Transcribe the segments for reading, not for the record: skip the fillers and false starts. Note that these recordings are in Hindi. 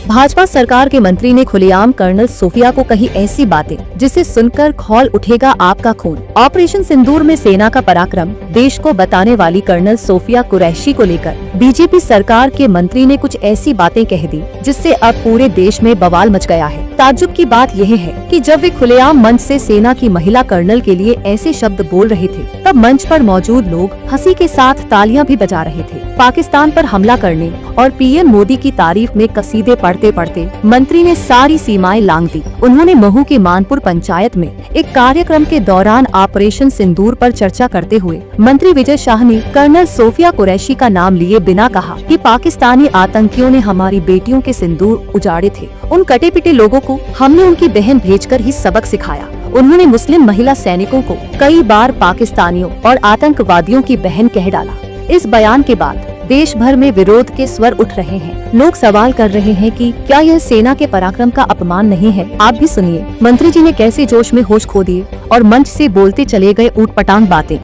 भाजपा सरकार के मंत्री ने खुलेआम कर्नल सोफिया को कही ऐसी बातें जिसे सुनकर खौल उठेगा आपका खून। ऑपरेशन सिंदूर में सेना का पराक्रम देश को बताने वाली कर्नल सोफिया कुरैशी को लेकर बीजेपी सरकार के मंत्री ने कुछ ऐसी बातें कह दी जिससे अब पूरे देश में बवाल मच गया है। ताज्जुब की बात यह है कि जब वे खुलेआम मंच से सेना की महिला कर्नल के लिए ऐसे शब्द बोल रहे थे तब मंच पर मौजूद लोग हंसी के साथ तालियां भी बजा रहे थे। पाकिस्तान पर हमला करने और पीएम मोदी की तारीफ में कसीदे पढ़ते पढ़ते मंत्री ने सारी सीमाएं लांघ दी। उन्होंने महू के मानपुर पंचायत में एक कार्यक्रम के दौरान ऑपरेशन सिंदूर पर चर्चा करते हुए मंत्री विजय शाह ने कर्नल सोफिया कुरैशी का नाम लिए बिना कहा कि पाकिस्तानी आतंकियों ने हमारी बेटियों के सिंदूर उजाड़े थे। उन कटे पिटे लोगों को हमने उनकी बहन भेजकर ही सबक सिखाया। उन्होंने मुस्लिम महिला सैनिकों को कई बार पाकिस्तानियों और आतंकवादियों की बहन कह डाला। इस बयान के बाद देश भर में विरोध के स्वर उठ रहे हैं। लोग सवाल कर रहे हैं कि क्या यह सेना के पराक्रम का अपमान नहीं है। आप भी सुनिए मंत्री जी ने कैसे जोश में होश खो दिए और मंच से बोलते चले गए ऊटपटांग बातें।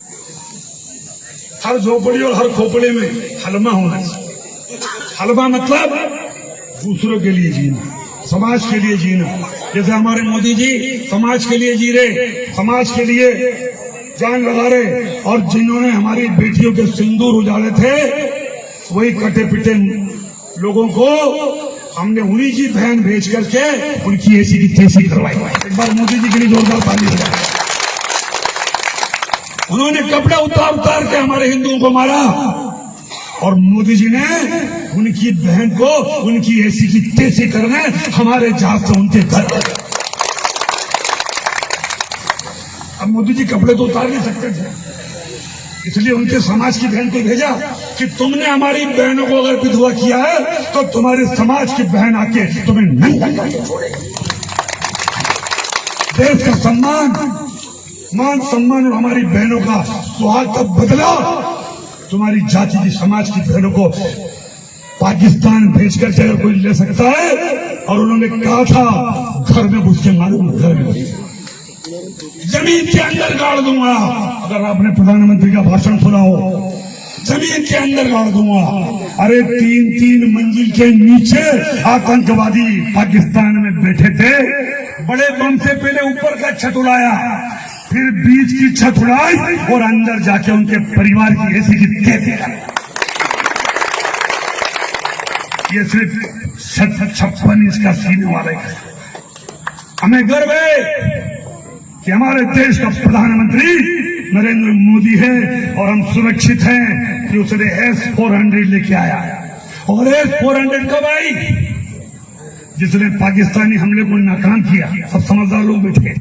हर झोपड़ी और हर खोपड़ी में हलमा होना चाहिए। हलमा मतलब दूसरों के लिए जीना, समाज के लिए जीना। जैसे हमारे मोदी जी समाज के लिए जी रहे, समाज के लिए जान लगा रहे, और जिन्होंने हमारी बेटियों के सिंदूर उजाड़े थे वही कटे पिटे लोगों को हमने उन्हीं की बहन भेज करके उनकी ऐसी की तैसी करवाई। एक बार मोदी जी के लिए जोरदार ताली हो जाए। उन्होंने कपड़े उतार उतार के हमारे हिंदुओं को मारा और मोदी जी ने उनकी बहन को उनकी ऐसी की तैसी करने हमारे जहाज से उनके घर। अब मोदी जी कपड़े तो उतार नहीं सकते थे, इसलिए उनके समाज की बहन को भेजा कि तुमने हमारी बहनों को अगर विधवा किया है तो तुम्हारे समाज की बहन आके तुम्हें नंगा करके छोड़ेगी। देश का सम्मान, मान सम्मान और हमारी बहनों का सुहाग का बदला तुम्हारी जाति की समाज की बहनों को पाकिस्तान भेजकर के अगर कोई ले सकता है, और उन्होंने कहा था घर में घुस के मालूम, घर में जमीन के अंदर गाड़ दूंगा। अगर आपने प्रधानमंत्री का भाषण सुना हो, जमीन के अंदर गाड़ दूंगा। अरे 3-3 मंजिल के नीचे आतंकवादी पाकिस्तान में बैठे थे। बड़े बम से पहले ऊपर का छत उड़ाया, फिर बीच की छत उड़ाई और अंदर जाके उनके परिवार की ऐसी की तैसी कर। ये सिर्फ 56 इंच का सीने वाले का। हमें गर्व है कि हमारे देश का प्रधानमंत्री नरेंद्र मोदी है और हम सुरक्षित हैं कि उसने S-400 लेके आया। और S-400 कब आई? जिसने पाकिस्तानी हमले को नाकाम किया। सब समझदार लोग बैठे।